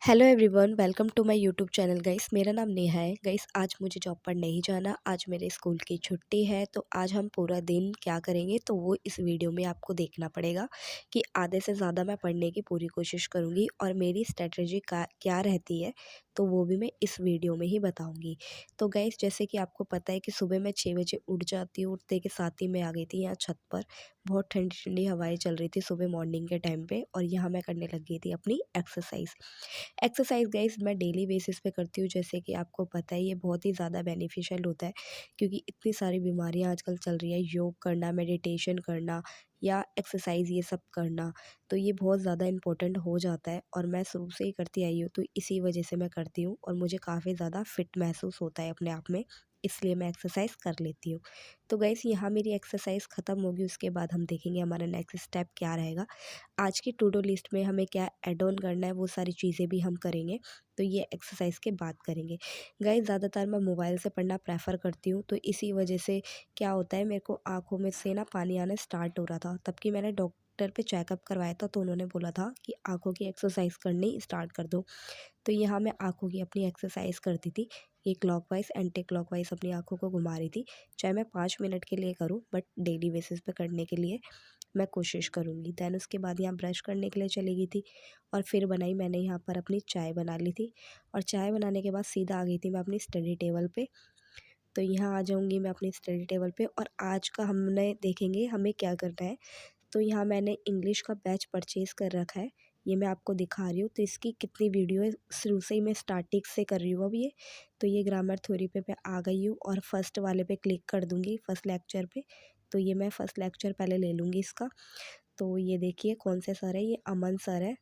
Hello everyone, welcome to my YouTube channel guys. मेरा नाम नेहा है गाइस। आज मुझे जॉब पर नहीं जाना, आज मेरे स्कूल की छुट्टी है। तो आज हम पूरा दिन क्या करेंगे तो वो इस वीडियो में आपको देखना पड़ेगा कि आधे से ज़्यादा मैं पढ़ने की पूरी कोशिश करूँगी और मेरी स्ट्रेटजी क्या रहती है तो वो भी मैं इस वीडियो में ही बताऊँगी। तो गाइस, जैसे कि आपको पता है कि सुबह मैं 6 बजे उठ जाती हूँ। उठते के साथ ही मैं आ गई थी यहाँ छत पर। बहुत ठंडी ठंडी हवाएं चल रही थी सुबह मॉर्निंग के टाइम पे, और यहाँ मैं करने लग गई थी अपनी एक्सरसाइज गाइस मैं डेली बेसिस पे करती हूँ। जैसे कि आपको पता है ये बहुत ही ज़्यादा बेनिफिशियल होता है, क्योंकि इतनी सारी बीमारियाँ आजकल चल रही है। योग करना, मेडिटेशन करना या एक्सरसाइज ये सब करना, तो ये बहुत ज़्यादा इम्पोर्टेंट हो जाता है और मैं शुरू से ही करती आई हूँ, तो इसी वजह से मैं करती हूँ और मुझे काफ़ी ज़्यादा फिट महसूस होता है अपने आप में, इसलिए मैं एक्सरसाइज कर लेती हूँ। तो गाइस, यहाँ मेरी एक्सरसाइज ख़त्म होगी, उसके बाद हम देखेंगे हमारा नेक्स्ट स्टेप क्या रहेगा। आज की टू डू लिस्ट में हमें क्या ऐड ऑन करना है वो सारी चीज़ें भी हम करेंगे, तो ये एक्सरसाइज के बाद करेंगे। गाइस, ज़्यादातर मैं मोबाइल से पढ़ना प्रेफर करती हूँ, तो इसी वजह से क्या होता है, मेरे को आँखों में से ना पानी आना स्टार्ट हो रहा था। तब कि मैंने डॉक्टर पे चेकअप करवाया था, तो उन्होंने बोला था कि आँखों की एक्सरसाइज करनी स्टार्ट कर दो। तो यहाँ मैं आँखों की अपनी एक्सरसाइज करती थी। ये क्लॉकवाइज एंटी क्लॉकवाइज अपनी आँखों को घुमा रही थी। चाहे मैं 5 मिनट के लिए करूँ, बट डेली बेसिस पे करने के लिए मैं कोशिश करूँगी। दैन उसके बाद यहाँ ब्रश करने के लिए चली गई थी और फिर बनाई मैंने यहाँ पर अपनी चाय बना ली थी, और चाय बनाने के बाद सीधा आ गई थी मैं अपनी स्टडी टेबल पे। तो यहाँ आ जाऊँगी मैं अपनी स्टडी टेबल पे, और आज का हमने देखेंगे हमें क्या करना है। तो यहाँ मैंने इंग्लिश का बैच परचेज़ कर रखा है, ये मैं आपको दिखा रही हूँ। तो इसकी कितनी वीडियो है, शुरू से ही मैं स्टार्टिंग से कर रही हूँ अब ये। तो ये ग्रामर थ्योरी पे मैं आ गई हूँ और फर्स्ट वाले पे क्लिक कर दूँगी, फर्स्ट लेक्चर पे। तो ये मैं फर्स्ट लेक्चर पहले ले लूँगी इसका। तो ये देखिए कौन से सर है, ये अमन सर है।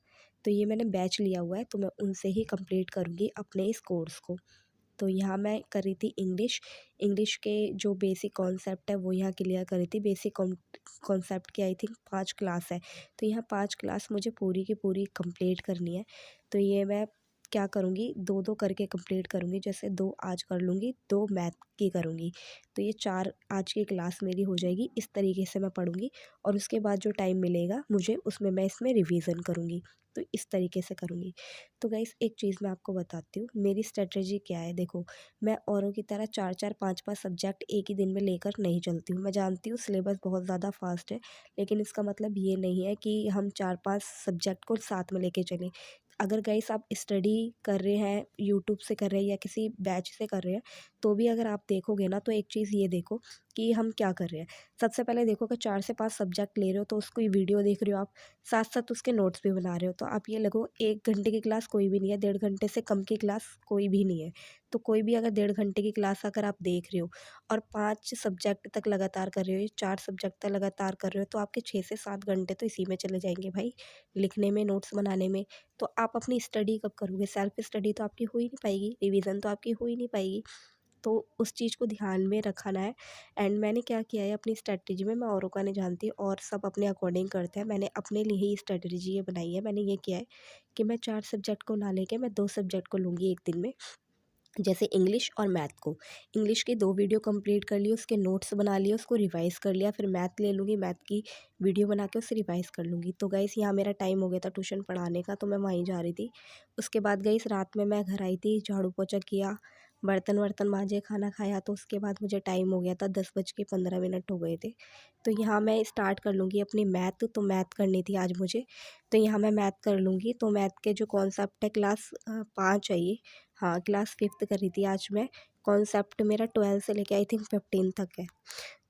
तो ये मैंने बैच लिया हुआ है, तो मैं उनसे ही कंप्लीट करूँगी अपने इस कोर्स को। तो यहाँ मैं कर रही थी इंग्लिश। इंग्लिश के जो बेसिक कॉन्सेप्ट है वो यहाँ क्लियर कर रही थी। बेसिक कॉन्सेप्ट की आई थिंक 5 क्लास है, तो यहाँ 5 क्लास मुझे पूरी की पूरी कंप्लीट करनी है। तो ये मैं क्या करूँगी, 2-2 करके कंप्लीट करूँगी। जैसे 2 आज कर लूँगी, 2 मैथ की करूँगी, तो ये 4 आज की क्लास मेरी हो जाएगी। इस तरीके से मैं पढ़ूँगी और उसके बाद जो टाइम मिलेगा मुझे उसमें मैं इसमें रिवीजन करूँगी। तो इस तरीके से करूँगी। तो गाइस, एक चीज़ मैं आपको बताती हूँ मेरी स्ट्रेटजी क्या है। देखो, मैं औरों की तरह 4-4 5-5 सब्जेक्ट एक ही दिन में लेकर नहीं चलती हूँ। मैं जानती हूँ सिलेबस बहुत ज़्यादा फास्ट है, लेकिन इसका मतलब ये नहीं है कि हम 4-5 सब्जेक्ट को साथ में लेके चलें। अगर गाइस आप स्टडी कर रहे हैं, यूट्यूब से कर रहे हैं या किसी बैच से कर रहे हैं, तो भी अगर आप देखोगे ना, तो एक चीज़ ये देखो कि हम क्या कर रहे हैं। सबसे पहले देखो कि 4 से 5 सब्जेक्ट ले रहे हो तो उसकी वीडियो देख रहे हो आप, साथ-साथ उसके नोट्स भी बना रहे हो। तो आप ये लगो 1 घंटे की क्लास कोई भी नहीं है, 1.5 घंटे से कम की क्लास कोई भी नहीं है। तो कोई भी अगर 1.5 घंटे की क्लास अगर आप देख रहे हो और 5 सब्जेक्ट तक लगातार कर रहे हो, 4 सब्जेक्ट तक लगातार कर रहे हो, तो आपके 6 से 7 घंटे तो इसी में चले जाएँगे भाई, लिखने में, नोट्स बनाने में। तो आप अपनी स्टडी कब करोगे? सेल्फ स्टडी तो आपकी हो ही नहीं पाएगी, रिवीजन तो आपकी हो ही नहीं पाएगी। तो उस चीज़ को ध्यान में रखना है। एंड मैंने क्या किया है अपनी स्ट्रैटेजी में, मैं औरों का नहीं जानती और सब अपने अकॉर्डिंग करते हैं। मैंने अपने लिए ही स्ट्रैटेजी ये बनाई है। मैंने ये किया है कि मैं 4 सब्जेक्ट को ना लेके मैं 2 सब्जेक्ट को लूँगी एक दिन में। जैसे इंग्लिश और मैथ को, इंग्लिश की 2 वीडियो कंप्लीट कर ली, उसके नोट्स बना लिए, उसको रिवाइज़ कर लिया, फिर मैथ ले लूँगी, मैथ की वीडियो बना के उससे रिवाइज़ कर लूँगी। तो गाइस, यहाँ मेरा टाइम हो गया था ट्यूशन पढ़ाने का, तो मैं वहीं जा रही थी। उसके बाद गाइस, रात में मैं घर आई थी, झाड़ू पोछा किया, बर्तन वर्तन मांजे, खाना खाया, तो उसके बाद मुझे टाइम हो गया था, 10:15 हो गए थे। तो यहाँ मैं स्टार्ट कर लूँगी अपनी मैथ। तो मैथ करनी थी आज मुझे, तो यहाँ मैं मैथ कर लूँगी। तो मैथ के जो कॉन्सेप्ट है, क्लास 5 है ये। हाँ, क्लास 5th करी थी आज मैं। कॉन्सेप्ट मेरा 12 से लेके आई थिंक 15 तक है।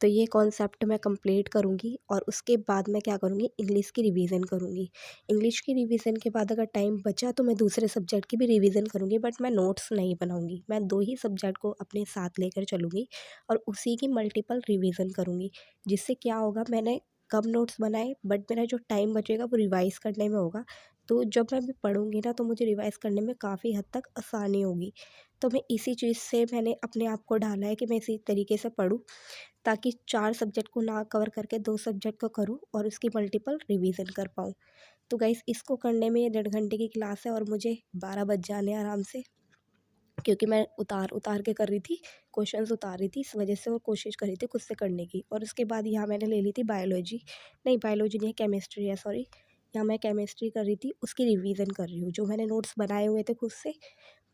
तो ये कॉन्सेप्ट मैं कंप्लीट करूँगी और उसके बाद मैं क्या करूँगी, इंग्लिश की रिवीजन करूँगी। इंग्लिश की रिवीजन के बाद अगर टाइम बचा तो मैं दूसरे सब्जेक्ट की भी रिवीजन करूँगी, बट मैं नोट्स नहीं बनाऊँगी। मैं 2 ही सब्जेक्ट को अपने साथ लेकर चलूँगी और उसी की मल्टीपल रिवीजन करूँगी। जिससे क्या होगा, मैंने कम नोट्स बनाए बट मेरा जो टाइम बचेगा वो रिवाइज़ करने में होगा। तो जब मैं भी पढ़ूँगी ना, तो मुझे रिवाइज़ करने में काफ़ी हद तक आसानी होगी। तो मैं इसी चीज़ से मैंने अपने आप को ढाला है कि मैं इसी तरीके से पढूँ, ताकि 4 सब्जेक्ट को ना कवर करके 2 सब्जेक्ट को करूँ और उसकी मल्टीपल रिवीजन कर पाऊँ। तो गाइस, इसको करने में ये 1.5 घंटे की क्लास है और मुझे 12 बज जाने हैं आराम से, क्योंकि मैं उतार के कर रही थी, क्वेश्चंस उतार रही थी इस वजह से, और कोशिश कर रही थी खुद से करने की। और उसके बाद यहाँ मैंने ले ली थी बायोलॉजी, नहीं बायोलॉजी नहीं है, केमिस्ट्री है, सॉरी। यहाँ मैं केमिस्ट्री कर रही थी, उसकी रिवीजन कर रही हूँ। जो मैंने नोट्स बनाए हुए थे खुद से,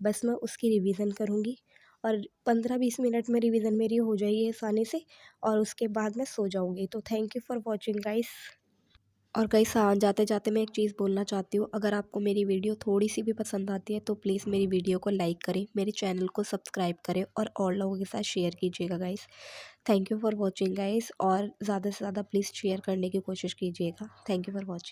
बस मैं उसकी रिवीजन करूँगी और 15-20 मिनट में रिवीजन मेरी हो जाएगी आसानी से और उसके बाद मैं सो जाऊँगी। तो thank you for watching guys. और गाइस हाँ, जाते जाते मैं एक चीज़ बोलना चाहती हूँ, अगर आपको मेरी वीडियो थोड़ी सी भी पसंद आती है तो प्लीज़ मेरी वीडियो को लाइक करें, मेरे चैनल को सब्सक्राइब करें और लोगों के साथ शेयर कीजिएगा guys. Thank you for watching guys, और ज़्यादा से ज़्यादा प्लीज़ शेयर करने की कोशिश कीजिएगा। Thank you for watching.